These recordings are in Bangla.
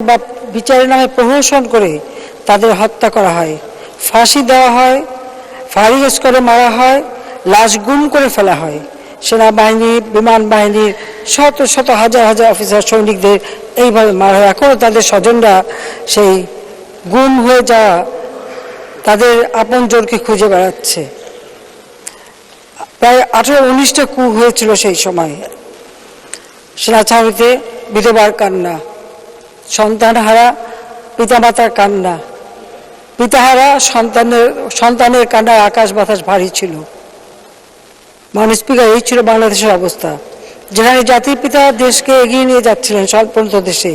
বা বিচারের নামে প্রহসন করে তাদের হত্যা করা হয়, ফাঁসি দেওয়া হয়, ফাঁড়ি করে মারা হয়, লাশ গুম করে ফেলা হয়। সেনাবাহিনী, বিমান বাহিনীর শত শত হাজার হাজার অফিসার সৈনিকদের এইভাবে মারা হয়। এখনও তাদের স্বজনরা সেই গুম হয়ে যাওয়া তাদের আপনজনকে খুঁজে বেড়াচ্ছে। প্রায় 18-19টা কূপ হয়েছিল সেই সময়। সেনাছাউনিতে বিধবার কান্না, সন্তানহারা পিতামাতার কান্না, পিতাহারা সন্তানের কান্নায় আকাশ বাতাস ভারী ছিল। মাননীয় স্পিকার, এই ছিল বাংলাদেশের অবস্থা, যেখানে জাতির পিতা দেশকে এগিয়ে নিয়ে যাচ্ছিলেন স্বল্পোন্নত দেশে।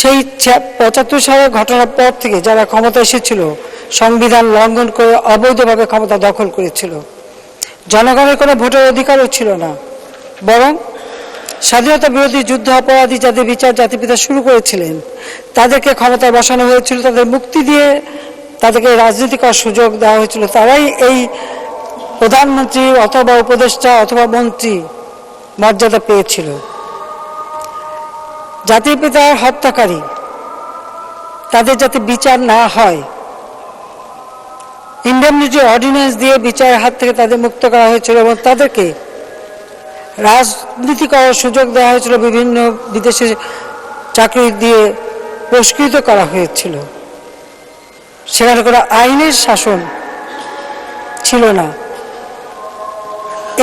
সেই 75 সালের ঘটনার পর থেকে যারা ক্ষমতা এসেছিল সংবিধান লঙ্ঘন করে অবৈধভাবে ক্ষমতা দখল করেছিল। জনগণের কোনো ভোটের অধিকারও ছিল না, বরং স্বাধীনতা বিরোধী যুদ্ধ অপরাধী যাদের বিচার জাতিপিতা শুরু করেছিলেন তাদেরকে ক্ষমতায় বসানো হয়েছিল, তাদের মুক্তি দিয়ে তাদেরকে রাজনীতি করার সুযোগ দেওয়া হয়েছিল। তারাই এই প্রধানমন্ত্রী অথবা উপদেষ্টা অথবা মন্ত্রী মর্যাদা পেয়েছিল। জাতির পিতার হত্যাকারী তাদের যাতে বিচার না হয়, ইন্ডেমনিটি অর্ডিন্যান্স দিয়ে বিচারের হাত থেকে তাদের মুক্ত করা হয়েছিল এবং তাদেরকে রাজনীতি করার সুযোগ দেওয়া হয়েছিল, বিভিন্ন বিদেশে চাকরি দিয়ে পুরস্কৃত করা হয়েছিল। সেখানে কোনো আইনের শাসন ছিল না।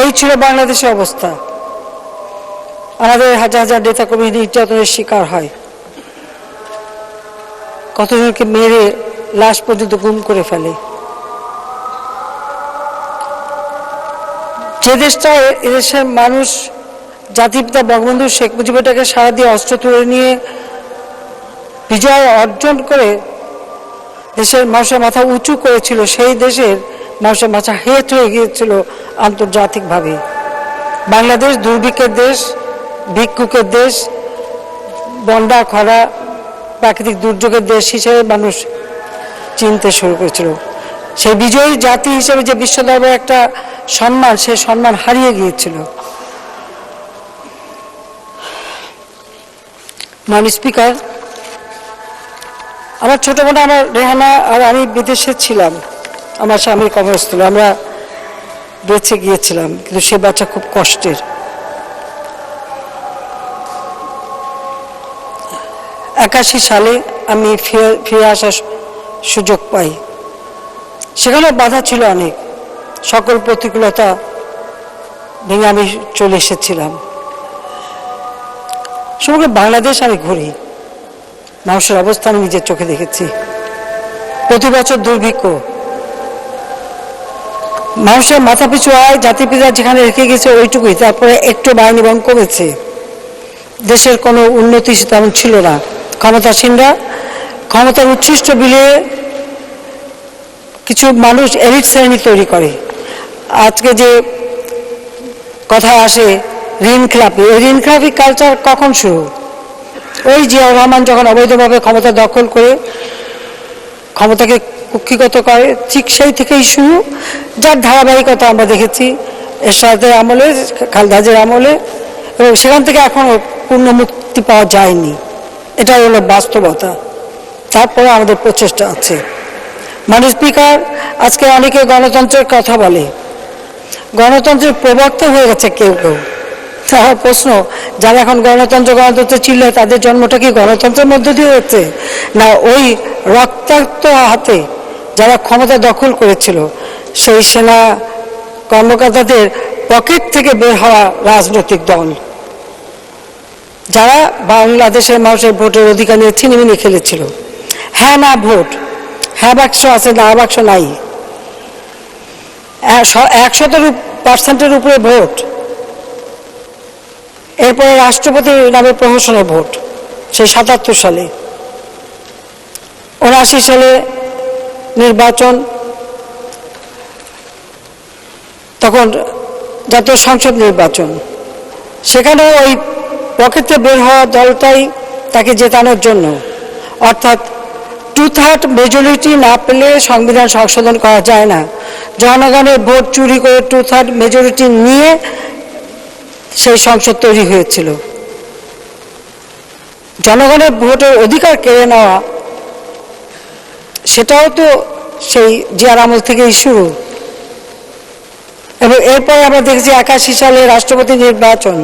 এই ছিল বাংলাদেশের অবস্থা। আমাদের হাজার হাজার নেতাকর্মী নির্যাতনের শিকার হয়, কতজনকে মেরে লাশ পর্যন্ত গুম করে ফেলে। যে দেশটা, এদেশের মানুষ জাতিপিতা বঙ্গবন্ধু শেখ মুজিবুরটাকে সারা দিয়ে অস্ত্র তুলে নিয়ে বিজয় অর্জন করে দেশের মানুষের মাথা উঁচু করেছিল, সেই দেশের মানুষের মাথা হেট হয়ে গিয়েছিল আন্তর্জাতিকভাবে। বাংলাদেশ দুর্ভিক্ষের দেশ, ভিক্ষুকের দেশ, বন্যা খরা প্রাকৃতিক দুর্যোগের দেশ হিসেবে মানুষ চিনতে শুরু করেছিল। সেই বিজয়ী জাতি হিসেবে যে বিশ্ব দরবারে একটা সম্মান, সেই সম্মান হারিয়ে গিয়েছিল। মাননীয় স্পিকার, আমার ছোট বোন, আমার রেহানা আর আমি বিদেশে ছিলাম, আমার স্বামীর কর্মস্থলে আমরা বেঁচে গিয়েছিলাম, কিন্তু সে বাচ্চা খুব কষ্টের। 81 সালে আমি ফিরে আসার সুযোগ পাই। সেখানেও বাধা ছিল অনেক, সকল প্রতিকূলতা ভেঙে আমি চলে এসেছিলাম। সমগ্র বাংলাদেশ আমি ঘুরি, মানুষের অবস্থা আমি নিজের চোখে দেখেছি। প্রতি বছর দুর্ভিক্ষ, মানুষের মাথা পিছু আয় জাতিপিতা যেখানে রেখে গেছে ওইটুকুই, তারপরে একটু বাড়েনি এবং কমেছে। দেশের কোনো উন্নতি তেমন ছিল না। ক্ষমতাসীনরা ক্ষমতার উচ্ছিষ্ট বিলিয়ে কিছু মানুষ এলিট শ্রেণী তৈরি করে। আজকে যে কথা আসে ঋণ খেলাপি, এই ঋণ খেলাপি কালচার কখন শুরু? ওই জিয়াউর রহমান যখন অবৈধভাবে ক্ষমতা দখল করে ক্ষমতাকে কুক্ষিগত করে, ঠিক সেই থেকেই শুরু, যার ধারাবাহিকতা আমরা দেখেছি এরশাদের আমলে, খালেদা জিয়ার আমলে, এবং সেখান থেকে এখনও পূর্ণ মুক্তি পাওয়া যায়নি। এটা হলো বাস্তবতা। তারপরে আমাদের প্রচেষ্টা আছে। মাননীয় স্পিকার, আজকে অনেকে গণতন্ত্রের কথা বলে, গণতন্ত্রের প্রবক্তা হয়ে গেছে কেউ কেউ। আমার প্রশ্ন, যারা এখন গণতন্ত্র চিল্লে, তাদের জন্মটা কি গণতন্ত্রের মধ্য দিয়ে হচ্ছে, না ওই রক্তাক্ত হাতে যারা ক্ষমতা দখল করেছিল সেই সেনা কর্মকর্তাদের পকেট থেকে বের হওয়া রাজনৈতিক দল, যারা বাংলাদেশের মানুষের ভোটের অধিকার নিয়ে ছিনিমিনি খেলেছিল? হ্যাঁ না ভোট, হ্যাঁ বাক্স আছে, না বাক্স নাই, 100% উপরে ভোট, এরপরে রাষ্ট্রপতির নামে প্রহসনের ভোট, সেই 77 সালে, 79 সালে নির্বাচন, তখন জাতীয় সংসদ নির্বাচন, সেখানেও ওই পকেটে বের হওয়া দলটাই তাকে জেতানোর জন্য, অর্থাৎ 2/3 মেজরিটি না পেলে সংবিধান সংশোধন করা যায় না। জনগণের ভোট চুরি করে 2/3 মেজরিটি নিয়ে সেই সংসদ তৈরি হয়েছিল। জনগণের ভোটের অধিকার কেড়ে নেওয়া, সেটাও তো সেই জিয়ার আমল থেকেই শুরু। এবং এরপরে আমরা দেখেছি 81 সালে রাষ্ট্রপতি নির্বাচন,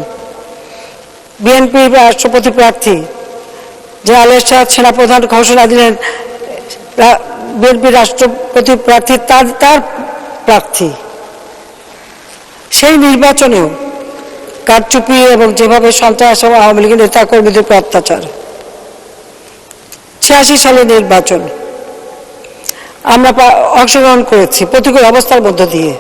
বিএনপি রাষ্ট্রপতি প্রার্থী জিয়া এরশাদ সেনাপ্রধান ঘোষণা দিলেন বিএনপি রাষ্ট্রপতি প্রার্থী তার প্রার্থী। সেই নির্বাচনেও কারচুপি এবং যেভাবে সন্ত্রাস এবং আওয়ামী লীগের নেতা কর্মীদের উপর অত্যাচার। 86 সালের নির্বাচন আমরা অংশগ্রহণ করেছি প্রতিকূল অবস্থার মধ্য দিয়ে।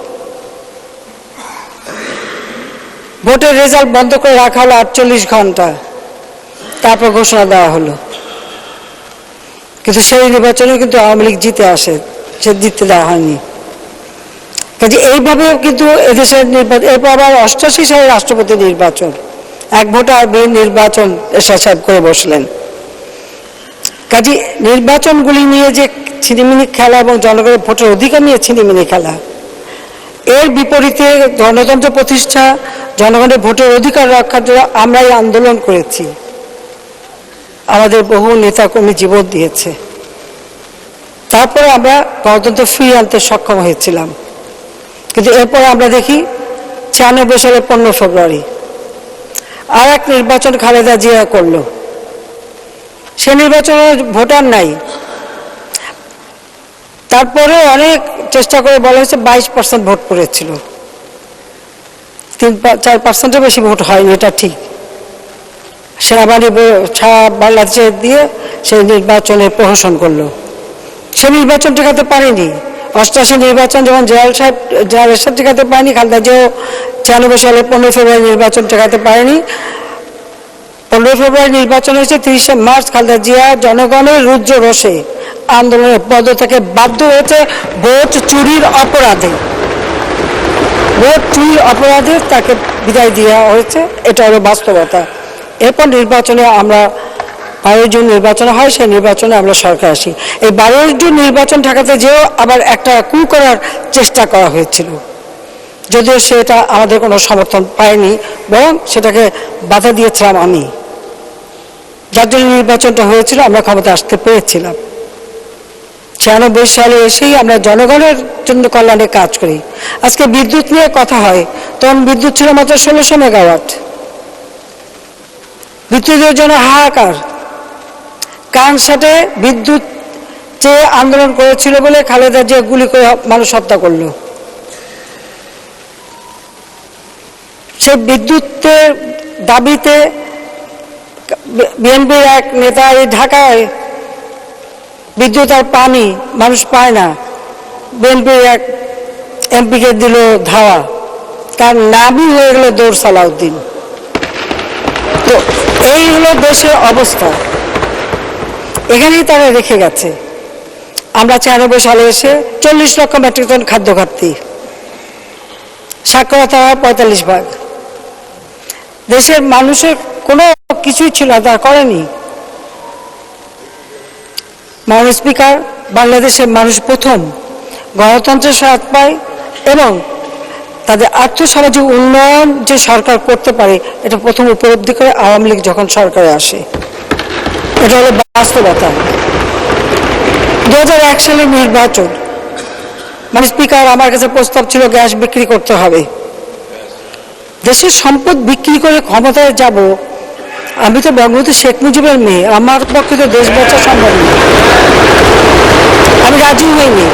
ভোটের রেজাল্ট বন্ধ করে রাখা হলো 48 ঘন্টা, তারপর ঘোষণা দেওয়া হলো। কিন্তু সেই নির্বাচনে কিন্তু আওয়ামী লীগ জিতে আসে, সে জিততে দেওয়া হয়নি। কাজে এইভাবেও কিন্তু এদেশের নির্বাচন। এরপর আবার 88 সালে রাষ্ট্রপতি নির্বাচন, এক ভোটে আর বিএনপি নির্বাচন এরশাদ সাহেব করে বসলেন। কাজে নির্বাচনগুলি নিয়ে যে ছিনিমিনি খেলা এবং জনগণের ভোটের অধিকার নিয়ে ছিনিমিনি খেলা, এর বিপরীতে গণতন্ত্র প্রতিষ্ঠা, জনগণের ভোটের অধিকার রক্ষার জন্য আমরাই আন্দোলন করেছি। আমাদের বহু নেতাকর্মী জীবন দিয়েছে, তারপরে আমরা গণতন্ত্র ফিরিয়ে আনতে সক্ষম হয়েছিলাম। কিন্তু এরপরে আমরা দেখি 96 সালে 15 ফেব্রুয়ারি আর এক নির্বাচন খালেদা জিয়া করলো। সে নির্বাচনে ভোটার নাই, তারপরে অনেক চেষ্টা করে বলা হয়েছে 22% ভোট পড়েছিল, 3-4% বেশি ভোট হয়নি, এটা ঠিক। সেনাবাহিনী বাংলাদেশে দিয়ে সেই নির্বাচনে প্রহসন করলো। সে নির্বাচন ঠেকাতে পারেনি। 88 নির্বাচন যেমন জিয়া এরশাদ ঠেকাতে পারেনি, খালেদা জিয়াও 96 সালে 15 ফেব্রুয়ারি নির্বাচন ঠেকাতে পারেনি। 15 ফেব্রুয়ারি নির্বাচন হয়েছে, 30 মার্চ খালেদা জিয়া জনগণের রুদ্র রোষে আন্দোলনের পদ থেকে বাধ্য হয়েছে ভোট চুরির অপরাধে। ভোট চুরির অপরাধে তাকে বিদায় দেওয়া হয়েছে, এটা হলো বাস্তবতা। এরপর নির্বাচনে আমরা 12 জুন নির্বাচন হয়, সেই নির্বাচনে আমরা সরকার আসি। এই 12 জুন নির্বাচন ঠেকাতে যেও আবার একটা কু করার চেষ্টা করা হয়েছিল, যদিও সেটা আমাদের কোনো সমর্থন পায়নি, বরং সেটাকে বাধা দিয়েছিলাম আমি, যার জন্য নির্বাচনটা হয়েছিল, আমরা ক্ষমতা আসতে পেরেছিলাম। 96 সালে এসেই আমরা জনগণের জন্য কল্যাণে কাজ করি। আজকে বিদ্যুৎ নিয়ে কথা হয়, তখন বিদ্যুৎ ছিল মাত্র 1600 মেগাওয়াট। বিদ্যুতের জন্য হাহাকার। কানসাটে বিদ্যুৎ যে আন্দোলন করেছিল বলে খালেদা জিয়া গুলি করে মানুষ হত্যা করল। সেই বিদ্যুতের দাবিতে বিএনপির এক নেতা এই ঢাকায় বিদ্যুৎ আর পানি মানুষ পায় না, বিএনপির এক এমপিকে দিল ধাওয়া, তার নামই হয়ে গেল দৌড় সালাউদ্দিন। তো এই হলো দেশের অবস্থা, এখানেই তারা রেখে গেছে। আমরা 96 সালে এসে 40 লক্ষ মেট্রিক টন খাদ্য ঘাটতি, সাক্ষরতা হয় 45%। দেশের মানুষের কোনো কিছুই ছিল না, তা করেনি। মাননীয় স্পিকার, বাংলাদেশের মানুষ প্রথম গণতন্ত্রের স্বাদ পায় এবং তাদের আর্থসামাজিক উন্নয়ন যে সরকার করতে পারে এটা প্রথম উপলব্ধি করে আওয়ামী লীগ যখন সরকারে আসে। এটা হলো বাস্তবতা। 2001 সালের নির্বাচন, মানে স্পিকার, আমার কাছে প্রস্তাব ছিল গ্যাস বিক্রি করতে হবে। দেশের সম্পদ বিক্রি করে ক্ষমতায় যাব, আমি তো বঙ্গবন্ধু শেখ মুজিবের মেয়ে, আমার পক্ষে তো দেশ বাঁচা সম্ভব নয়। আমি রাজি হইনি,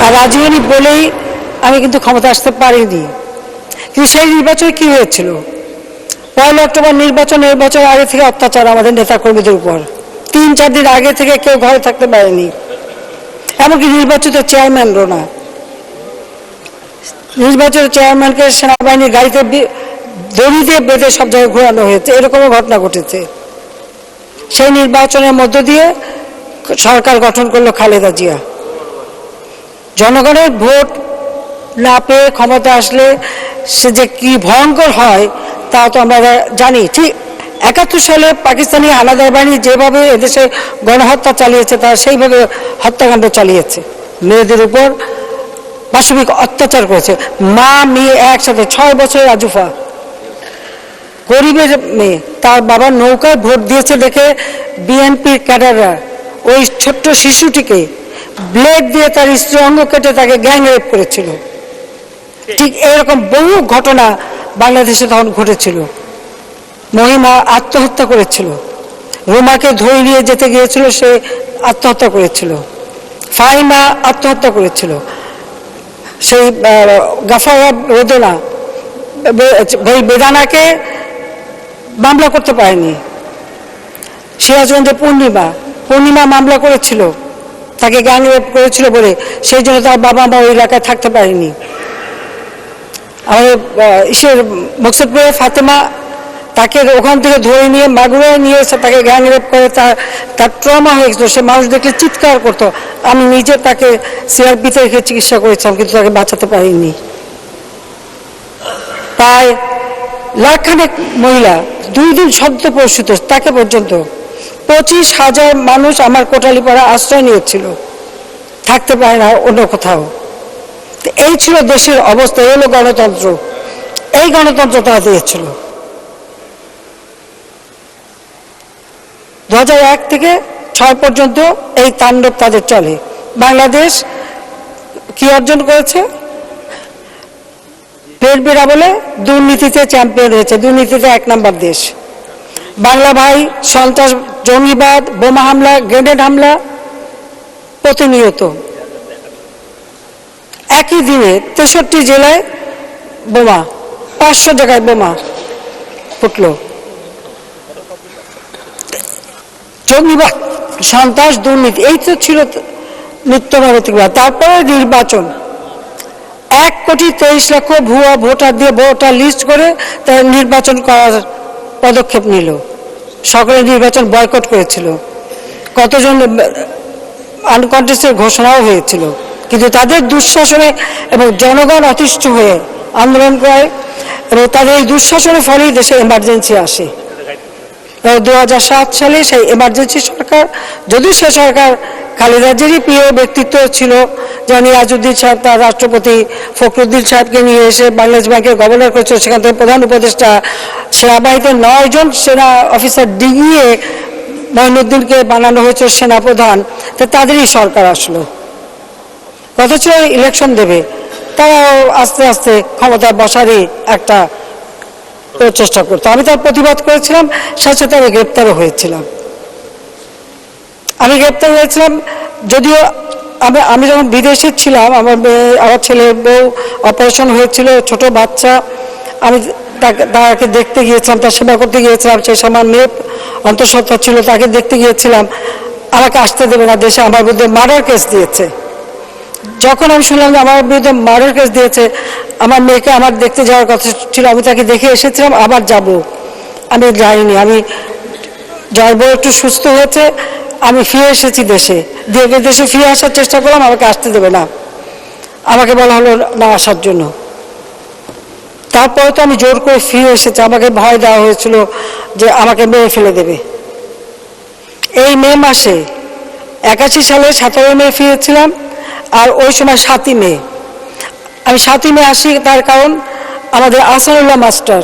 আর রাজি হইনি বলেই আমি কিন্তু ক্ষমতা আসতে পারিনি। কিন্তু সেই নির্বাচনে কি হয়েছিল? 1 অক্টোবর নির্বাচন, এই বছর আগে থেকে অত্যাচার আমাদের নেতা কর্মীদের উপর। 3-4 দিন আগে থেকে কেউ ঘরে থাকতে পারেনি, এমনকি নির্বাচিত চেয়ারম্যানরও না। নির্বাচিত চেয়ারম্যানকে সেনাবাহিনীর গাড়িতে দড়ি দিয়ে বেঁধে সব জায়গায় ঘোরানো হয়েছে, এরকমও ঘটনা ঘটেছে। সেই নির্বাচনের মধ্য দিয়ে সরকার গঠন করলো খালেদা জিয়া। জনগণের ভোট না পেয়ে ক্ষমতা আসলে সে যে কি ভয়ঙ্কর হয় তা তো আমরা জানি। ঠিক 71 সালে পাকিস্তানি হানাদার বাহিনী যেভাবে এদেশে গণহত্যা চালিয়েছে, তারা সেইভাবে হত্যাকাণ্ড চালিয়েছে, মেয়েদের উপর পাশবিক অত্যাচার করেছে। মা মেয়ে একসাথে 6 বছরের আজুফা গরিবের মেয়ে, তার বাবার নৌকায় ভোট দিয়েছে দেখে বিএনপির ক্যাডাররা ওই ছোট্ট শিশুটিকে ব্লেড দিয়ে তার স্ত্রী অঙ্গ কেটে তাকে গ্যাং রেপ করেছিল। ঠিক এরকম বহু ঘটনা বাংলাদেশে তখন ঘটেছিল। মহিমা আত্মহত্যা করেছিল, রোমাকে ধরে নিয়ে যেতে গিয়েছিল, সে আত্মহত্যা করেছিল, ফাহিমা আত্মহত্যা করেছিল, সেই গাফারা রোদেনা বেদানাকে মামলা করতে পারেনি, সিরাজগঞ্জে পূর্ণিমা মামলা করেছিল, তাকে গ্যাং রেপ করেছিল বলে, সেই জন্য তার বাবা মা ওই এলাকায় থাকতে পারেনি। আমাদের মকসুদপুরের ফাতেমা, তাকে ওখান থেকে ধরে নিয়ে মাগুরায় নিয়ে এসে তাকে গ্যাং রেপ করে, তার ট্রমা হয়ে গেছিল, সে মানুষ দেখলে চিৎকার করতো। আমি নিজে তাকে সিআরপিতে রেখে চিকিৎসা করেছিলাম, কিন্তু তাকে বাঁচাতে পারিনি। প্রায় লাখখানেক মহিলা 2 দিন শব্দপরিচিত, তাকে পর্যন্ত 25,000 মানুষ আমার কোটালীপাড়া আশ্রয় নিয়েছিল, থাকতে পারে না অন্য কোথাও। এই ছিল দেশের অবস্থা, এই হলো গণতন্ত্র। এই গণতন্ত্র তারা দিয়েছিল। 2001 থেকে 6 পর্যন্ত এই তাণ্ডব তাদের চলে। বাংলাদেশ কি অর্জন করেছে? পেট বেড়া বলে দুর্নীতিতে চ্যাম্পিয়ন হয়েছে, দুর্নীতিতে 1 নম্বর দেশ। বাংলা ভাই সন্ত্রাস, জঙ্গিবাদ, বোমা হামলা, গ্রেনেড হামলা প্রতিনিয়ত। একই দিনে 63 জেলায় বোমা, 500 জায়গায় বোমা ফুটল। জঙ্গিবাদ, সন্ত্রাস, দুর্নীতি, এই তো ছিল নিত্য নৈতিকবাদ। তারপরে নির্বাচন, 1,23,00,000 ভুয়া ভোটার দিয়ে ভোটার লিস্ট করে তার নির্বাচন করার পদক্ষেপ নিল। সকলে নির্বাচন বয়কট করেছিল, কতজন আনকন্টেস্টেড ঘোষণাও হয়েছিল। কিন্তু তাদের দুঃশাসনে এবং জনগণ অতিষ্ঠ হয়ে আন্দোলন করে, এবং তাদের এই দুঃশাসনের ফলেই দেশে এমার্জেন্সি আসে। 2007 সালে সেই এমার্জেন্সি সরকার, যদিও সে সরকার খালেদাজেরই প্রিয় ব্যক্তিত্ব ছিল, যেমন নিয়াজউদ্দিন সাহেব তার রাষ্ট্রপতি ফখরুদ্দিন সাহেবকে নিয়ে এসে বাংলাদেশ ব্যাংকের গভর্নর করেছিল, সেখান থেকে প্রধান উপদেষ্টা, সেনাবাহিনীতে 9 জন সেনা অফিসার ডিঙিয়ে মঈনুদ্দিনকে বানানো হয়েছিল সেনাপ্রধান। তো তাদেরই সরকার আসলো, অথচ ইলেকশন দেবে, তারাও আস্তে আস্তে ক্ষমতায় বসারই একটা প্রচেষ্টা করতো। আমি তার প্রতিবাদ করেছিলাম, সাথে সাথে আমি গ্রেপ্তারও হয়েছিলাম। যদিও আমি যখন বিদেশে ছিলাম, আমার ছেলের বউ অপারেশন হয়েছিল, ছোট বাচ্চা, আমি তাকে দেখতে গিয়েছিলাম, তার সেবা করতে গিয়েছিলাম। সেই সময় মেয়ে অন্তঃসত্ত্বা ছিল, তাকে দেখতে গিয়েছিলাম। আমাকে আসতে দেবে না, দেশে আমার বিরুদ্ধে মার্ডার কেস দিয়েছে। যখন আমি শুনলাম যে আমার বিরুদ্ধে মার্ডার কেস দিয়েছে, আমার মেয়েকে আমার দেখতে যাওয়ার কথা ছিল, আমি তাকে দেখে এসেছিলাম, আবার যাব, আমি যাইনি। আমি যার বউ একটু সুস্থ হয়েছে, আমি ফিরে এসেছি দেশে ফিরে আসার চেষ্টা করলাম, আমাকে আসতে দেবে না, আমাকে বলা হলো না আসার জন্য। তারপরে তো আমি জোর করে ফিরে এসেছি, আমাকে ভয় দেওয়া হয়েছিল যে আমাকে মেরে ফেলে দেবে। এই মে মাসে 81 সালে 17 মে ফিরেছিলাম, আর ওই সময় 7ই মে। আমি 7ই মে আসি, তার কারণ আমাদের আহসানুল্লাহ মাস্টার,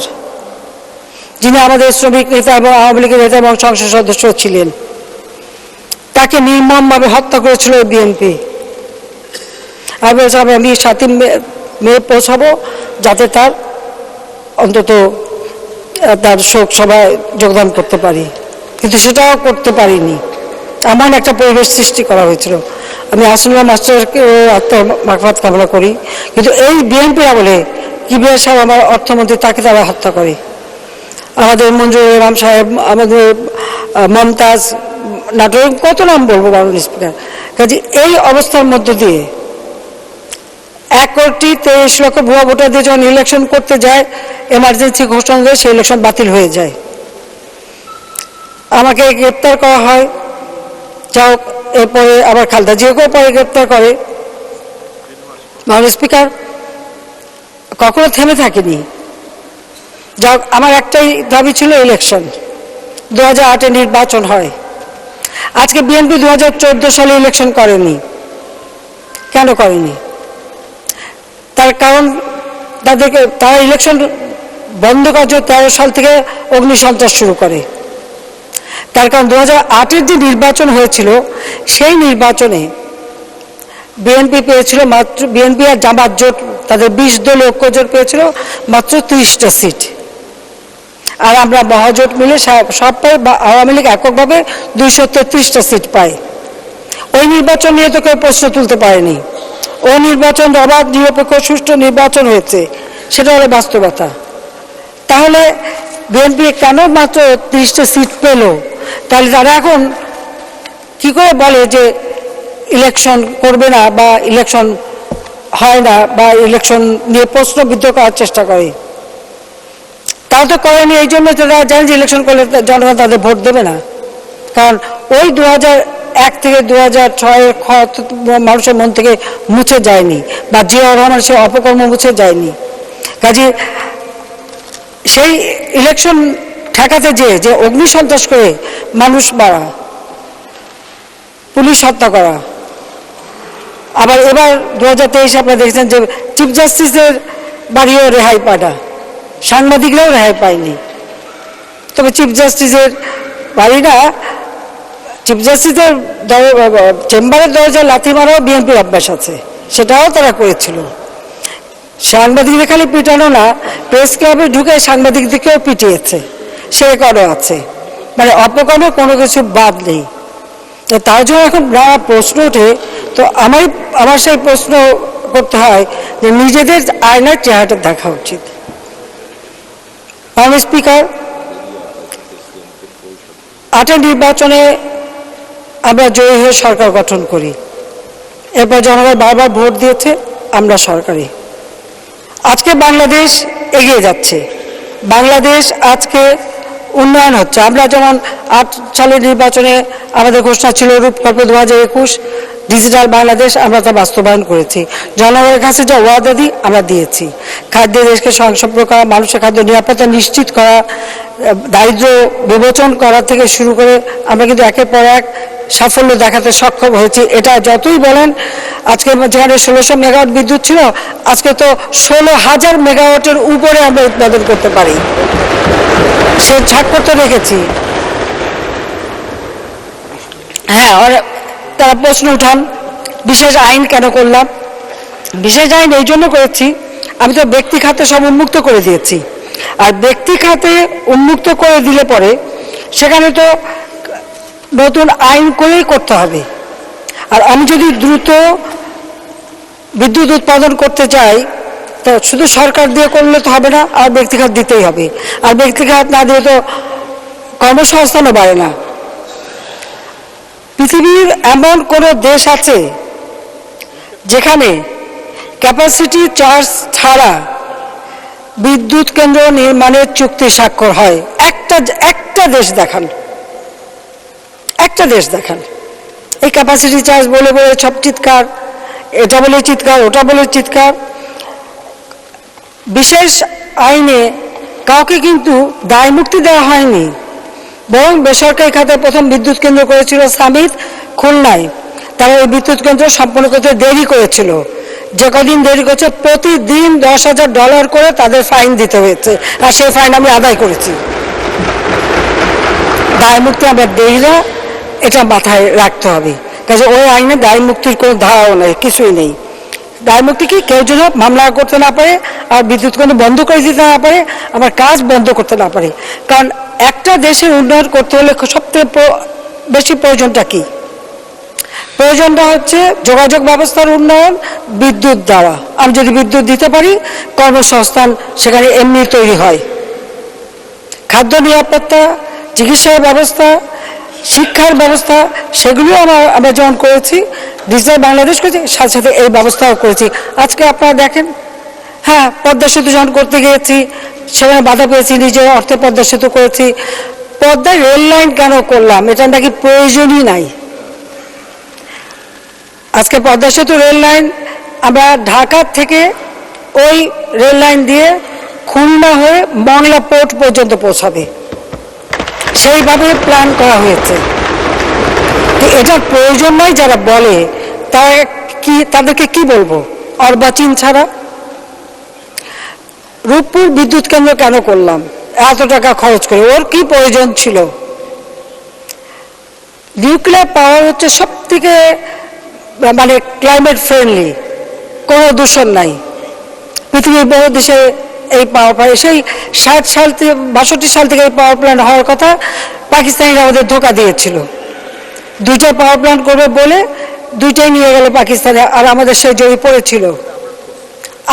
যিনি আমাদের শ্রমিক নেতা এবং আওয়ামী লীগের নেতা এবং সংসদ সদস্য ছিলেন, তাকে নির্মমভাবে হত্যা করেছিল বিএনপি। আমি বলছিলাম আমি 7ই মে পৌঁছাবো, যাতে তার অন্তত তার শোক সভায় যোগদান করতে পারি, কিন্তু সেটাও করতে পারিনি। এমন একটা পরিবেশ সৃষ্টি করা হয়েছিল। আমি আহসানুল্লাহ মাস্টারকে আত্মমাগফিরাত কামনা করি, কিন্তু এই বিএনপি আমলে কিবিআর সাহেব আমার অর্থমন্ত্রী, তাকে তারা হত্যা করে। আমাদের মঞ্জুর রহমান সাহেব, আমাদের মমতাজ, নাটোর, কত নাম বলবো মাননীয় স্পিকার। কাজে এই অবস্থার মধ্য দিয়ে 1,23,00,000 ভুয়া ভোটার দিয়ে যখন ইলেকশন করতে যায়, এমার্জেন্সি ঘোষণা দিয়ে সেই ইলেকশন বাতিল হয়ে যায়। আমাকে গ্রেপ্তার করা হয়, যাও, এরপরে আবার খালেদা জিয়াকেও পরে গ্রেপ্তার করে। মাননীয় স্পিকার, কখনো থেমে থাকেনি। যাও, আমার একটাই দাবি ছিল ইলেকশন, 2008-এ নির্বাচন হয়। আজকে বিএনপি 2014 সালে ইলেকশন করেনি, কেন করেনি? তার কারণ তারা ইলেকশন বন্ধ করার জন্য 13 সাল থেকে অগ্নিসন্ত্রাস শুরু করে। তার কারণ 2008-এর যে নির্বাচন হয়েছিল সেই নির্বাচনে বিএনপি পেয়েছিল মাত্র, বিএনপি আর জামাত জোট তাদের 20 দল ঐক্যজোট পেয়েছিল মাত্র 30টা সিট, আর আমরা মহাজোট মিলে সব পাই, বা আওয়ামী লীগ এককভাবে 233টা সিট পায়। ওই নির্বাচন নিয়ে তো কেউ প্রশ্ন তুলতে পারেনি। ওই নির্বাচন অবাধ, নিরপেক্ষ, সুষ্ঠু নির্বাচন হয়েছে, সেটা হলো বাস্তবতা। তাহলে বিএনপি কেন মাত্র 30টা সিট পেল? তাহলে তারা এখন কি করে বলে যে ইলেকশন করবে না, বা ইলেকশন হয় না, বা ইলেকশন নিয়ে প্রশ্নবিদ্ধ করার চেষ্টা করে? তারা তো করেনি, এই জন্য তারা জানেন যে ইলেকশন করলে জনগণ তাদের ভোট দেবে না। কারণ ওই 2001 থেকে 2006-এর মানুষের মন থেকে মুছে যায়নি, বা জিয়াউর রহমান সে অপকর্ম মুছে যায়নি। কাজে সেই ইলেকশন ঠেকাতে যে অগ্নিসন্ত্রাস করে মানুষ মারা, পুলিশ হত্যা করা, আবার এবার 2023 আপনারা দেখছেন যে চিফ জাস্টিসের বাড়িও রেহাই পাটা, সাংবাদিকরাও রেহাই পায়নি। তবে চিফ জাস্টিসের বাড়ি না, চিফ জাস্টিসের চেম্বারের দরজায় লাথি মারাও বিএনপির অভ্যাস আছে, সেটাও তারা করেছিল। সাংবাদিকদের খালি পিটানো না, প্রেস ক্লাবে ঢুকে সাংবাদিকদেরকেও পিটিয়েছে, সে রেকর্ডও আছে। মানে অপকর্মে কোনো কিছু বাদ নেই। তো তার জন্য এখন নানা প্রশ্ন ওঠে। তো আমার সেই প্রশ্ন করতে হয় যে নিজেদের আয়নার চেহারাটা দেখা উচিত। মাননীয় স্পিকার, 8 নির্বাচনে আমরা জয়ী হয়ে সরকার গঠন করি, এরপর জনগণ বারবার ভোট দিয়েছে, আমরা সরকারি। আজকে বাংলাদেশ এগিয়ে যাচ্ছে, বাংলাদেশ আজকে উন্নয়ন হচ্ছে। আমরা যেমন 8 সালের নির্বাচনে আমাদের ঘোষণা ছিল রূপকল্প 2021 ডিজিটাল বাংলাদেশ, আমরা তা বাস্তবায়ন করেছি। জনগণের কাছে যা ওয়াদা দিই আমরা দিয়েছি। খাদ্য দেশকে স্বয়ংসম্পূর্ণ করা, মানুষের খাদ্য নিরাপত্তা নিশ্চিত করা, দারিদ্র্য বিমোচন করা থেকে শুরু করে আমরা কিন্তু একের পর এক সাফল্য দেখাতে সক্ষম হয়েছি। এটা যতই বলেন, আজকে যেখানে 1600 মেগাওয়াট বিদ্যুৎ ছিল, আজকে তো 16,000 মেগাওয়াটের উপরে আমরা উৎপাদন করতে পারি, সে ছাড়পত্র তো রেখেছি। হ্যাঁ, তারা প্রশ্ন উঠান বিশেষ আইন কেন করলাম। বিশেষ আইন এই জন্য করেছি, আমি তো ব্যক্তি খাতে সব উন্মুক্ত করে দিয়েছি, আর ব্যক্তি খাতে উন্মুক্ত করে দিলে পরে সেখানে তো নতুন আইন করেই করতে হবে। আর আমি যদি দ্রুত বিদ্যুৎ উৎপাদন করতে চাই, তো শুধু সরকার দিয়ে করলে তো হবে না, আর ব্যক্তি খাত দিতেই হবে। আর ব্যক্তি খাত না দিয়ে তো কর্মসংস্থানও বাড়ে না। পৃথিবীর এমন কোনো দেশ আছে যেখানে ক্যাপাসিটি চার্জ ছাড়া বিদ্যুৎ কেন্দ্র নির্মাণের চুক্তি স্বাক্ষর হয়? একটা দেশ দেখান, একটা দেশ দেখান। এই ক্যাপাসিটি চার্জ বলে বলে সব চিৎকার, এটা বলে চিৎকার, ওটা বলে চিৎকার। বিশেষ আইনে কাউকে কিন্তু দায় মুক্তি দেওয়া হয়নি, বরং বেসরকারি খাতে প্রথম বিদ্যুৎ কেন্দ্র করেছিল সামিত খুলনায়। তারা এই বিদ্যুৎ কেন্দ্র সম্পন্ন করতে দেরি করেছিল, যে কদিন দেরি করছে প্রতিদিন $10,000 করে তাদের ফাইন দিতে হয়েছে, আর সেই ফাইন আমি আদায় করেছি। দায় মুক্তি আমরা দেই না, এটা মাথায় রাখতে হবে। কাজে ওই আইনে দায় মুক্তির কোনো ধারাও নেই, কিছুই নেই। দায় মুক্তি কি, কেউ যেন মামলা করতে না পারে, আর বিদ্যুৎ কেন্দ্র বন্ধ করে দিতে না পারে, আবার কাজ বন্ধ করতে না পারে। কারণ একটা দেশের উন্নয়ন করতে হলে সবথেকে বেশি প্রয়োজনটা কি? প্রয়োজনটা হচ্ছে যোগাযোগ ব্যবস্থার উন্নয়ন, বিদ্যুৎ দেওয়া। আমি যদি বিদ্যুৎ দিতে পারি, কর্মসংস্থান সেখানে এমনি তৈরি হয়। খাদ্য নিরাপত্তা, চিকিৎসার ব্যবস্থা, শিক্ষার ব্যবস্থা, সেগুলিও আমরা যেমন করেছি, ডিজিটাল বাংলাদেশ করেছি, সাথে সাথে এই ব্যবস্থাও করেছি। আজকে আপনারা দেখেন, হ্যাঁ, পদ্মা সেতু যখন করতে গিয়েছি সেখানে বাধা পেয়েছি, নিজের অর্থে পদ্মা সেতু করেছি। পদ্মায় রেল লাইন কেন করলাম? এটা নাকি প্রয়োজনই নাই। আজকে পদ্মা সেতু রেল লাইন আমরা ঢাকা থেকে ওই রেল লাইন দিয়ে খুলনা হয়ে মংলা পোর্ট পর্যন্ত পৌঁছাবে, সেইভাবে প্ল্যান করা হয়েছে। এটার প্রয়োজন নয় যারা বলে, তাদেরকে কি বলবো? অর্বাচীন ছাড়া। রূপপুর বিদ্যুৎ কেন্দ্র কেন করলাম এত টাকা খরচ করে, ওর কি প্রয়োজন ছিল? নিউক্লিয়ার পাওয়ার হচ্ছে সব থেকে মানে ক্লাইমেট ফ্রেন্ডলি, কোনো দূষণ নাই। পৃথিবীর বহু দেশে এই পাওয়ার প্ল্যান্ট, সেই 60 সাল থেকে 62 সাল থেকে এই পাওয়ার প্ল্যান্ট হওয়ার কথা, পাকিস্তানিরা আমাদের ধোকা দিয়েছিল। 2টা পাওয়ার প্ল্যান্ট করবে বলে 2টাই নিয়ে গেল পাকিস্তানে, আর আমাদের সেই জমি পড়েছিল।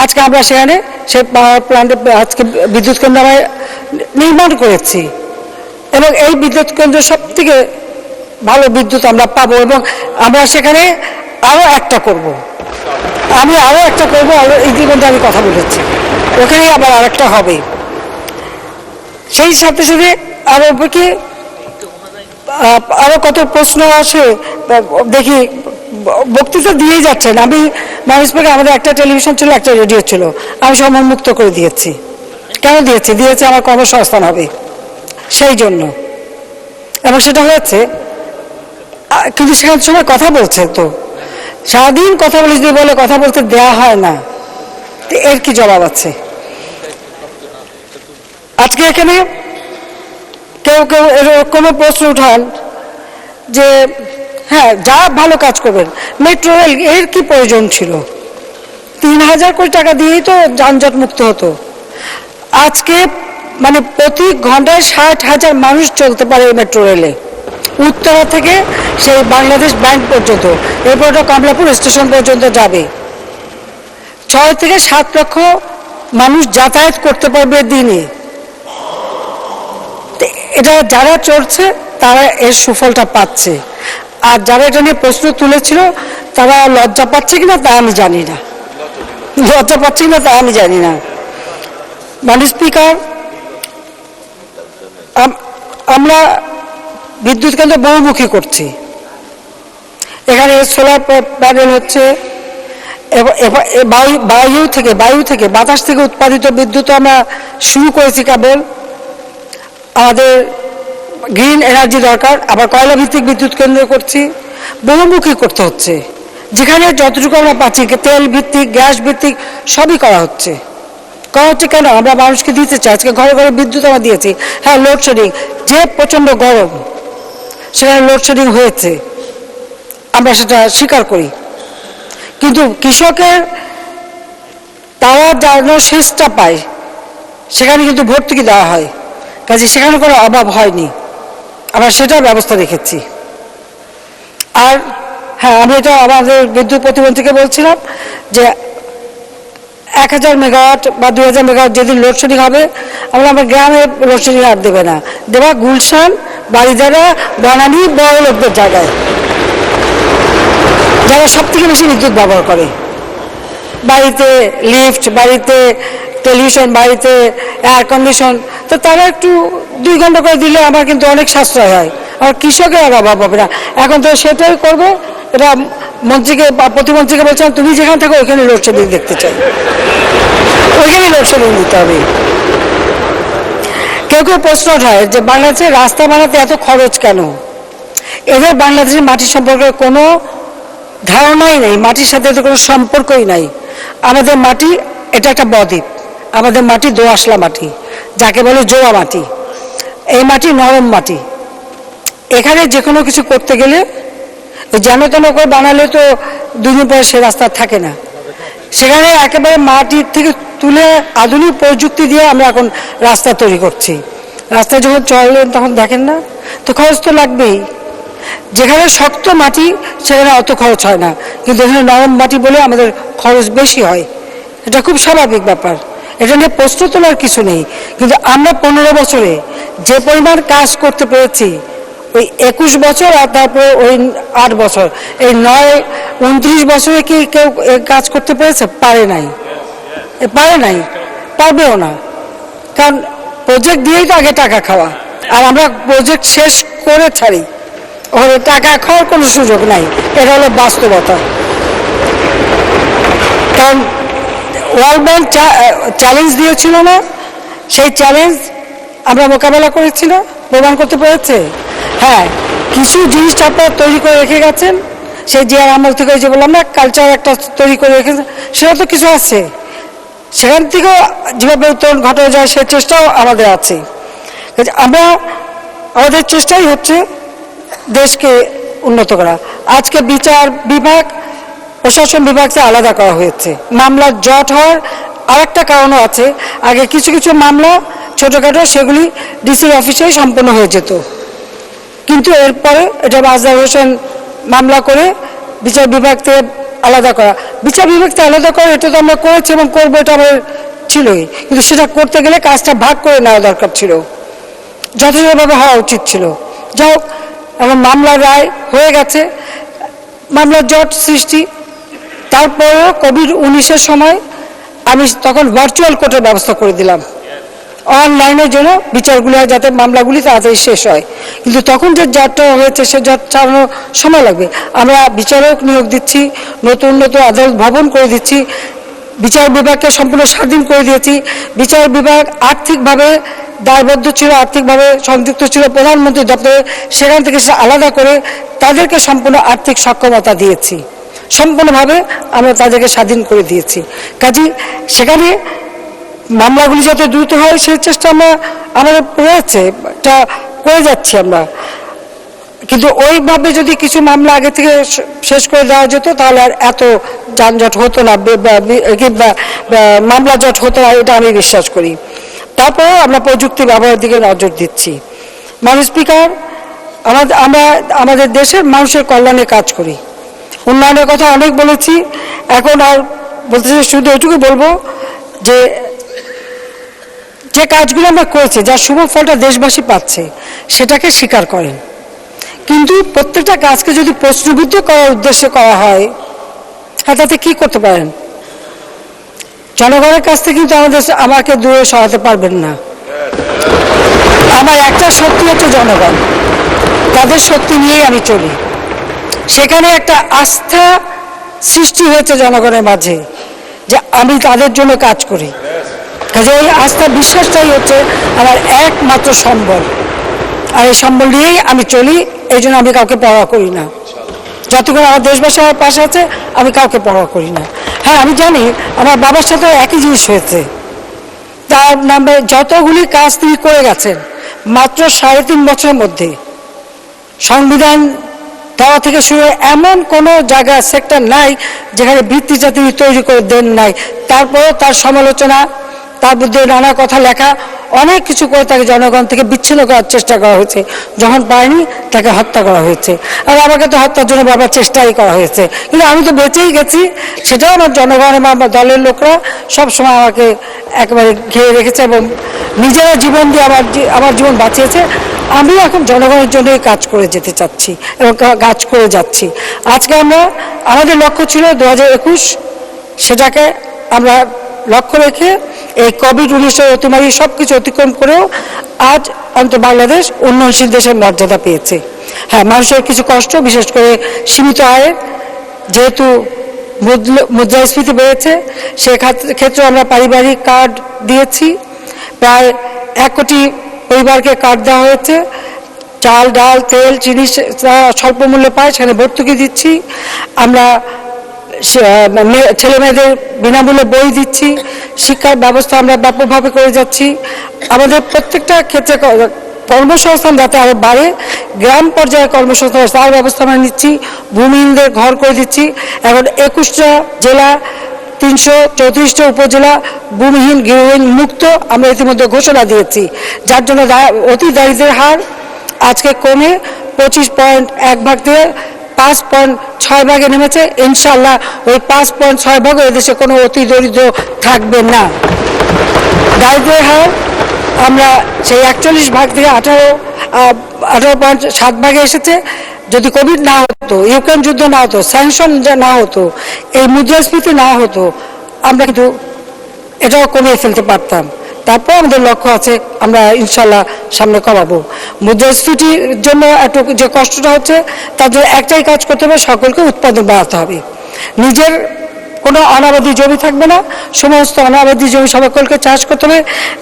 আজকে আমরা সেখানে সেই পাওয়ার প্ল্যান্টে আজকে বিদ্যুৎ কেন্দ্র আমরা নির্মাণ করেছি, এবং এই বিদ্যুৎ কেন্দ্র সব থেকে ভালো বিদ্যুৎ আমরা পাবো, এবং আমরা সেখানে আরও একটা করব। আমি আরও একটা করবো, ইতিমধ্যে আমি কথা বলেছি, ওখানেই আবার আরেকটা হবে। সেই সাথে সাথে আরো কি আরো কত প্রশ্ন আসে দেখি, বক্তৃতা দিয়েই যাচ্ছেন। আমি মানুষকে, আমাদের একটা টেলিভিশন ছিল, একটা রেডিও ছিল, আমি সব মুক্ত করে দিয়েছি। কেন দিয়েছি? দিয়েছি আমার কর্মসংস্থান হবে সেই জন্য, এবং সেটা হয়েছে। কিন্তু সেখানে সময় কথা বলছে, তো সারাদিন কথা বলে যদি বলে কথা বলতে দেয়া হয় না, এর কি জবাব আছে? আজকে এখানে কেউ কেউ এরকম প্রশ্ন উঠান যে হ্যাঁ, যা ভালো কাজ করবেন, মেট্রো রেল এর কি প্রয়োজন ছিল? 3000 কোটি টাকা দিয়েই তো যানজট মুক্ত হতো। আজকে মানে প্রতি ঘন্টায় 60,000 মানুষ চলতে পারে এই মেট্রো রেলে, উত্তরা থেকে সেই বাংলাদেশ ব্যাংক পর্যন্ত, এরপর কমলাপুর স্টেশন পর্যন্ত যাবে। 6 থেকে 7 লক্ষ মানুষ যাতায়াত করতে পারবে দিনে। এটা যারা চড়ছে তারা এর সুফলটা পাচ্ছে, আর যারা এটা নিয়ে প্রশ্ন তুলেছিল তারা লজ্জা পাচ্ছে কিনা তা আমি জানি না, লজ্জা পাচ্ছে কিনা তা আমি জানি না। মাননীয় স্পিকার, আমরা বিদ্যুৎ কেন্দ্র বহুমুখী করছি। এখানে সোলার প্যানেল হচ্ছে, বায়ু থেকে বাতাস থেকে উৎপাদিত বিদ্যুৎ আমরা শুরু করেছি কেবল। আমাদের গ্রিন এনার্জি দরকার, আবার কয়লা ভিত্তিক বিদ্যুৎ কেন্দ্র করছি, বহুমুখী করতে হচ্ছে। যেখানে যতটুকু আমরা পাচ্ছি, তেল ভিত্তিক, গ্যাস ভিত্তিক সবই করা হচ্ছে। কেন? আমরা মানুষকে দিতে চাই। আজকে ঘরে ঘরে বিদ্যুৎ আমরা দিয়েছি। হ্যাঁ, লোডশেডিং, যে প্রচণ্ড গরম, সেখানে লোডশেডিং হয়েছে, আমরা সেটা স্বীকার করি। কিন্তু কৃষকের তারা যেন সেচটা পায়, সেখানে কিন্তু ভর্তুকি দেওয়া হয়, কাজে সেখানে কোনো অভাব হয়নি, আমরা সেটার ব্যবস্থা রেখেছি। আর হ্যাঁ, আমি এটা আমাদের বিদ্যুৎ প্রতিমন্ত্রীকে বলছিলাম যে 1000 মেগাওয়াট বা 2000 মেগাওয়াট যেদিন লোডশেডিং হবে, আমার গ্রামে লোডশেডিং আর দেবে না, দেবা গুলশান, বাড়িদারা, বনানী, বড় লোকদের জায়গায়, যারা সব থেকে বেশি বিদ্যুৎ ব্যবহার করে। বাড়িতে লিফট, বাড়িতে টেলিভিশন, বাড়িতে এয়ার কন্ডিশন, তো তারা একটু 2 ঘন্টা করে দিলে আমার কিন্তু অনেক সাশ্রয় হয়, আর কৃষকের আর অভাব হবে না। এখন তো সেটাই করবে। এটা মন্ত্রীকে বা প্রতিমন্ত্রীকে বলছিলাম, তুমি যেখানে থাকো ওইখানে লোডশেডিং দেখতে চাই, ওইখানে লোডশেডিং দিতে হবে। কেউ কেউ প্রশ্ন ওঠায় যে বাংলাদেশে রাস্তা বানাতে এত খরচ কেন? এদের বাংলাদেশের মাটি সম্পর্কে কোনো ধারণাই নেই, মাটির সাথে তো কোনো সম্পর্কই নাই। আমাদের মাটি এটা একটা বদ্বীপ, আমাদের মাটি দোআঁশলা মাটি, যাকে বলে জোড়া মাটি। এই মাটি নরম মাটি, এখানে যে কোনো কিছু করতে গেলে যেন তেন করে বানালে তো 2 দিন পরে সে রাস্তা থাকে না। সেখানে একেবারে মাটির থেকে তুলে আধুনিক প্রযুক্তি দিয়ে আমরা এখন রাস্তা তৈরি করছি। রাস্তায় যখন চলেন তখন দেখেন না, তো খরচ তো লাগবেই। যেখানে শক্ত মাটি সেখানে অত খরচ হয় না, কিন্তু এখানে নরম মাটি বলে আমাদের খরচ বেশি হয়, এটা খুব স্বাভাবিক ব্যাপার, এটা নিয়ে প্রশ্ন তোলার কিছু নেই। কিন্তু আমরা 15 বছরে যে পরিমাণ কাজ করতে পেরেছি, ওই 21 বছর আর তারপরে ওই 8 বছর, এই 29 বছরে কি কেউ কাজ করতে পেরেছে? পারে নাই, পারবেও না। কারণ প্রজেক্ট দিয়েই তো আগে টাকা খাওয়া, আর আমরা প্রজেক্ট শেষ করে ছাড়ি, ওখানে টাকা খাওয়ার কোনো সুযোগ নাই। এটা হলো বাস্তবতা। কারণ ওয়ার্ল্ড ব্যাংক চ্যালেঞ্জ দিয়েছিল না, সেই চ্যালেঞ্জ আমরা মোকাবেলা করেছি না, প্রমাণ করতে পেরেছে। হ্যাঁ, কিছু জিনিস আপনারা তৈরি করে রেখে গেছেন, সেই জিয়ার আমল থেকে যে বললাম না, কালচার একটা তৈরি করে রেখেছেন, সেটা তো কিছু আছে। সেখান থেকেও যেভাবে উত্তরণ ঘটানো যায় সে চেষ্টাও আমাদের আছে। আমরা আমাদের চেষ্টাই হচ্ছে দেশকে উন্নত করা। আজকে বিচার বিভাগ প্রশাসন বিভাগকে আলাদা করা হয়েছে। মামলার জট হওয়ার আরেকটা কারণও আছে। আগে কিছু কিছু মামলা ছোটোখাটো সেগুলি ডিসির অফিসেই সম্পন্ন হয়ে যেত, কিন্তু এরপরে এটা আজহার হোসেন মামলা করে বিচার বিভাগ থেকে আলাদা করা। বিচার বিভাগ থেকে আলাদা করা এটা তো আমরা করেছি এবং করবো, এটা আমার ছিলই, কিন্তু সেটা করতে গেলে কাজটা ভাগ করে নেওয়া দরকার ছিল, যথাযথভাবে হওয়া উচিত ছিল। যাই হোক, এখন মামলার রায় হয়ে গেছে, মামলার জট সৃষ্টি। তারপরেও কোভিড-19 সময় আমি তখন ভার্চুয়াল কোর্টের ব্যবস্থা করে দিলাম, অনলাইনের জন্য বিচারগুলো যাতে মামলাগুলি তাড়াতাড়ি শেষ হয়। কিন্তু তখন যে জটটা হয়েছে সে জট চালানোর সময় লাগবে। আমরা বিচারক নিয়োগ দিচ্ছি, নতুন নতুন আদালত ভবন করে দিচ্ছি, বিচার বিভাগকে সম্পূর্ণ স্বাধীন করে দিয়েছি। বিচার বিভাগ আর্থিকভাবে দায়বদ্ধ ছিল, আর্থিকভাবে সংযুক্ত ছিল প্রধানমন্ত্রী দপ্তরে, সেখান থেকে সে আলাদা করে তাদেরকে সম্পূর্ণ আর্থিক সক্ষমতা দিয়েছি, সম্পূর্ণভাবে আমরা তাদেরকে স্বাধীন করে দিয়েছি। কাজেই সেখানে মামলাগুলি যাতে দ্রুত হয় সেই চেষ্টা আমাদের রয়েছে, এটা করে যাচ্ছি আমরা। কিন্তু ওইভাবে যদি কিছু মামলা আগে থেকে শেষ করে দেওয়া যেত তাহলে আর এত যানজট হতো না, মামলা জট হতো না, এটা আমি বিশ্বাস করি। তারপরেও আমরা প্রযুক্তি ব্যবহারের দিকে নজর দিচ্ছি। মাননীয় স্পিকার, আমরা আমাদের দেশের মানুষের কল্যাণে কাজ করি, উন্নয়নের কথা অনেক বলেছি, এখন আর বলতে শুধু এটুকু বলবো যে যে কাজগুলো আমরা করেছি, যার শুভ ফলটা দেশবাসী পাচ্ছে সেটাকে স্বীকার করেন, কিন্তু প্রত্যেকটা কাজকে যদি প্রশ্নবিদ্ধ করার উদ্দেশ্যে করা হয় তাতে কি করতে পারেন? জনগণের কাছ থেকে কিন্তু আমাকে দূরে সরাতে পারবেন না। আমার একটা শক্তি হচ্ছে জনগণ, তাদের শক্তি নিয়েই আমি চলি। সেখানে একটা আস্থা সৃষ্টি হয়েছে জনগণের মাঝে যে আমি তাদের জন্য কাজ করি। কাজে এই আস্থা বিশ্বাসটাই হচ্ছে আমার একমাত্র সম্বল, আর এই সম্বল নিয়েই আমি চলি। এই জন্য আমি কাউকে পরোয়া করি না, যতক্ষণ আমার দেশবাসী আমার পাশে আছে আমি কাউকে পরোয়া করি না। হ্যাঁ, আমি জানি আমার বাবার সাথে একই জিনিস হয়েছে, তার নামে যতগুলি কাজ তিনি করে গেছেন মাত্র 3.5 বছরের মধ্যে, সংবিধান দেওয়া থেকে শুরু এমন কোনো জায়গা সেক্টর নাই যেখানে ভিত্তিটা তিনি তৈরি করে দেন নাই। তারপরেও তার সমালোচনা, তার বিরুদ্ধে নানা কথা লেখা, অনেক কিছু করে তাকে জনগণ থেকে বিচ্ছিন্ন করার চেষ্টা করা হয়েছে। যখন পায়নি তাকে হত্যা করা হয়েছে, আর আমাকে তো হত্যার জন্য বাবার চেষ্টাই করা হয়েছে, কিন্তু আমি তো বেঁচেই গেছি। সেটাও আমার জনগণের আমার দলের লোকরা সবসময় আমাকে একেবারে ঘিরে রেখেছে এবং নিজেরা জীবন দিয়ে আমার জীবন বাঁচিয়েছে। আমি এখন জনগণের জন্যই কাজ করে যেতে চাচ্ছি এবং কাজ করে যাচ্ছি। আজকে আমাদের লক্ষ্য ছিল 2021, সেটাকে আমরা লক্ষ্য রেখে এই কোভিড-19 অতিমারি সব কিছু অতিক্রম করেও আজ অন্তত বাংলাদেশ উন্নয়নশীল দেশের মর্যাদা পেয়েছে। হ্যাঁ, মানুষের কিছু কষ্ট, বিশেষ করে সীমিত আয়ের, যেহেতু মুদ্রাস্ফীতি বেড়েছে, সে ক্ষেত্রে আমরা পারিবারিক কার্ড দিয়েছি, প্রায় 1 কোটি পরিবারকে কার্ড দেওয়া হয়েছে। চাল, ডাল, তেল, চিনি স্বল্প মূল্যে পায়, সেখানে ভর্তুকি দিচ্ছি। আমরা ছেলে মেয়েদের বিনামূল্যে বই দিচ্ছি, শিক্ষার ব্যবস্থা আমরা ব্যাপকভাবে করে যাচ্ছি। আমাদের প্রত্যেকটা ক্ষেত্রে কর্মসংস্থান যাতে আরও বাড়ে, গ্রাম পর্যায়ে কর্মসংস্থান তার ব্যবস্থা আমরা নিচ্ছি, ভূমিহীনদের ঘর করে দিচ্ছি। এখন 21টা জেলা, 334টা উপজেলা ভূমিহীন গৃহহীন মুক্ত আমরা ইতিমধ্যে ঘোষণা দিয়েছি, যার জন্য অতি দারিদ্রের হার আজকে কমে 25.1 থেকে 5.6 ভাগে নেমেছে। ইনশাআল্লাহ ওই 5.6 ভাগে এদেশে কোনো অতি দরিদ্র থাকবে না। দারিদ্রের হার আমরা সেই 41 ভাগ থেকে 18.7 ভাগে এসেছে। যদি কোভিড না হতো, ইউক্রেন যুদ্ধ না হতো, স্যাংশন না হতো, এই মুদ্রাস্ফীতি না হতো, আমরা কিন্তু এটাও কমিয়ে ফেলতে পারতাম। তারপর আমাদের লক্ষ্য আছে, আমরা ইনশাল্লাহ সামনে কমাবো। মুদ্রাস্ফীতির জন্য একটু যে কষ্টটা হচ্ছে, তার জন্য একটাই কাজ করতে হবে, সকলকে উৎপাদন বাড়াতে হবে। নিজের কোনো অনাবাদি জমি থাকবে না, সমস্ত অনাবাদি জমি সকলকে চাষ করতে হবে,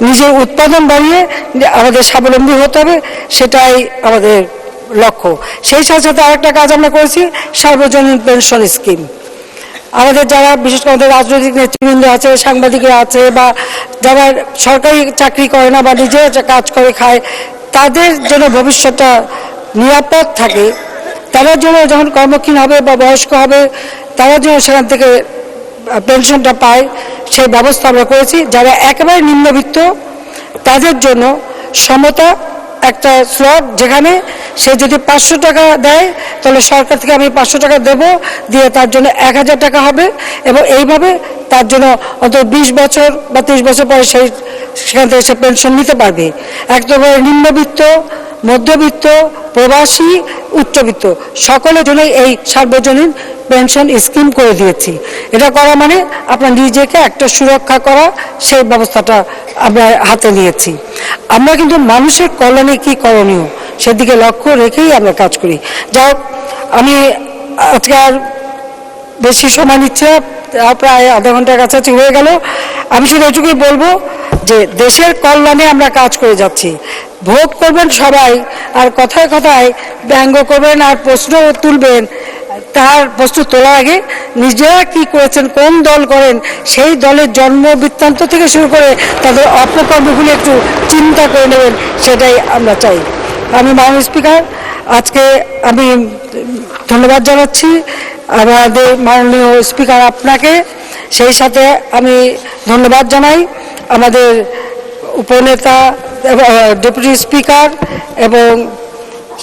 নিজের উৎপাদন বাড়িয়ে আমাদের স্বাবলম্বী হতে হবে, সেটাই আমাদের লক্ষ্য। সেই সাথে সাথে আরেকটা কাজ আমরা করেছি, সার্বজনীন পেনশন স্কিম। আমাদের যারা বিশেষ করে আমাদের রাজনৈতিক নেতৃবৃন্দ আছে, সাংবাদিকরা আছে, বা যারা সরকারি চাকরি করে না বা নিজে কাজ করে খায়, তাদের জন্য ভবিষ্যৎটা নিরাপদ থাকে, তারা যেন যখন কর্মক্ষীণ হবে বা বয়স্ক হবে তারা যেন সেখান থেকে পেনশনটা পায়, সেই ব্যবস্থা আমরা করেছি। যারা একেবারে নিম্নবিত্ত তাদের জন্য সমতা একটা স্লট, যেখানে সে যদি 500 টাকা দেয় তাহলে সরকার থেকে আমি 500 টাকা দেব, দিয়ে তার জন্য 1000 টাকা হবে, এবং এইভাবে তার জন্য অন্তত 20 বছর বা 30 বছর পরে সেখান থেকে সে পেনশন নিতে পারবে। একেবারে নিম্নবিত্ত, মধ্যবিত্ত, প্রবাসী, উচ্চবিত্ত সকলের জন্য এই সার্বজনীন পেনশন স্কিম করে দিয়েছি। এটা করা মানে আপনার নিজেকে একটা সুরক্ষা করা, সেই ব্যবস্থাটা আমরা হাতে নিয়েছি। আমরা কিন্তু মানুষের কল্যাণে কি করণীয় সেদিকে লক্ষ্য রেখেই আমরা কাজ করি। যাই হোক, আমি আজকে আর বেশি সময় নিচ্ছে না, প্রায় আধা ঘন্টার কাছাকাছি হয়ে গেল। আমি শুধু এটুকুই বলবো যে দেশের কল্যাণে আমরা কাজ করে যাচ্ছি। ভোট করবেন সবাই, আর কথায় কথায় ব্যঙ্গ করবেন আর প্রশ্ন তুলবেন, তার প্রশ্ন তোলার আগে নিজেরা কি করেছেন, কোন দল করেন, সেই দলের জন্ম বৃত্তান্ত থেকে শুরু করে তাদের অপকর্মগুলি একটু চিন্তা করে নেবেন, সেটাই আমরা চাই। আমি মাননীয় স্পিকার, আজকে আমি ধন্যবাদ জানাচ্ছি আমাদের মাননীয় স্পিকার আপনাকে, সেই সাথে আমি ধন্যবাদ জানাই আমাদের উপনেতা, ডেপুটি স্পিকার, এবং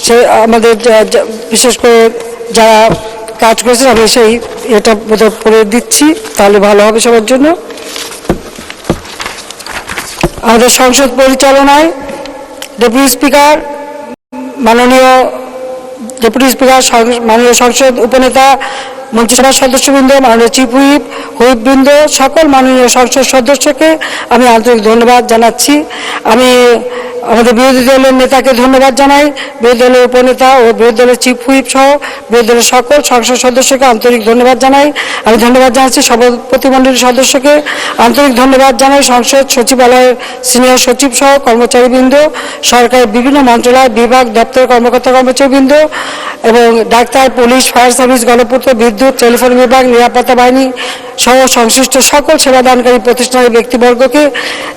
সে আমাদের বিশেষ করে যারা কাজ করেছেন। আমি সেই এটা বোধহয় করে দিচ্ছি, তাহলে ভালো হবে সবার জন্য। আমাদের সংসদ পরিচালনায় ডেপুটি স্পিকার, মাননীয় ডেপুটি স্পিকার, মাননীয় সংসদ উপনেতা, মন্ত্রিসভার সদস্যবৃন্দ, মাননীয় চিফ হুইপ, হুইপবৃন্দ, সকল মাননীয় সংসদ সদস্যকে আমি আন্তরিক ধন্যবাদ জানাচ্ছি। আমি আমাদের বিরোধী দলের নেতাকে ধন্যবাদ জানাই, বিরোধী দলের উপনেতা ও বিরোধী দলের চিফ হুইপ সহ বিরোধী দলের সকল সংসদ সদস্যকে আন্তরিক ধন্যবাদ জানাই। আমি ধন্যবাদ জানাচ্ছি সভাপতিমণ্ডলীর সদস্যকে, আন্তরিক ধন্যবাদ জানাই সংসদ সচিবালয়ের সিনিয়র সচিব সহ কর্মচারীবৃন্দ, সরকারের বিভিন্ন মন্ত্রণালয়, বিভাগ, দপ্তরের কর্মকর্তা কর্মচারীবৃন্দ, এবং ডাক্তার, পুলিশ, ফায়ার সার্ভিস, গণপূর্ত, বিদ্যুৎ, টেলিফোন বিভাগ, নিরাপত্তা বাহিনী সহ সংশ্লিষ্ট সকল সেবাদানকারী প্রতিষ্ঠানের ব্যক্তিবর্গকে,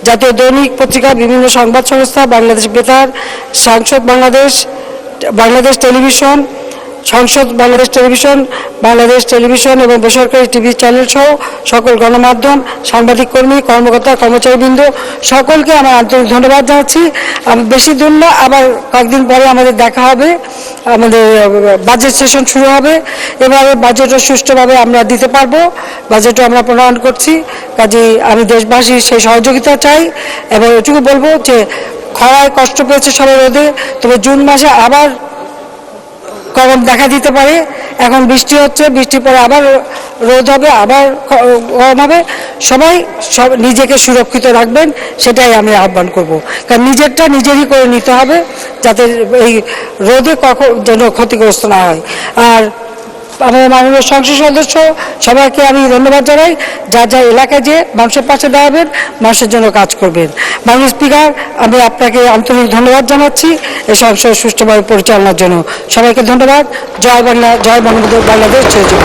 জাতীয় দৈনিক পত্রিকা, বিভিন্ন সংবাদ সংস্থা, বাংলাদেশ বেতার, সংসদ বাংলাদেশ, বাংলাদেশ টেলিভিশন, সংসদ বাংলাদেশ টেলিভিশন, বাংলাদেশ টেলিভিশন এবং বেসরকারি টিভি চ্যানেল সহ সকল গণমাধ্যম, সাংবাদিক কর্মী, কর্মকর্তা, কর্মচারীবৃন্দ সকলকে আমার আন্তরিক ধন্যবাদ জানাচ্ছি। আমি বেশি দূর না, আবার কয়েকদিন পরে আমাদের দেখা হবে, আমাদের বাজেট সেশন শুরু হবে, এবারে বাজেটও সুষ্ঠুভাবে আমরা দিতে পারবো, বাজেটও আমরা প্রণয়ন করছি। কাজেই আমি দেশবাসীর সেই সহযোগিতা চাই, এবং এটুকু বলবো যে খরায় কষ্ট পেয়েছে সবাই রোদে, তবে জুন মাসে আবার গরম দেখা দিতে পারে। এখন বৃষ্টি হচ্ছে, বৃষ্টির পরে আবার রোদ হবে, আবার গরম হবে। সবাই নিজেকে সুরক্ষিত রাখবেন, সেটাই আমি আহ্বান করব। কারণ নিজেরটা নিজেরই করে নিতে হবে, যাতে এই রোদে যেন ক্ষতিগ্রস্ত না হয়। আর আমাদের মাননীয় সংসদ সদস্য সবাইকে আমি ধন্যবাদ জানাই, যা যা এলাকায় যে মানুষের পাশে দাঁড়াবেন, মানুষের জন্য কাজ করবেন। মাননীয় স্পিকার, আমি আপনাকে আন্তরিক ধন্যবাদ জানাচ্ছি এই সংসদ সুষ্ঠুভাবে পরিচালনার জন্য। সবাইকে ধন্যবাদ। জয় বাংলা, জয় বঙ্গবন্ধু, বাংলাদেশ, জয় যুব।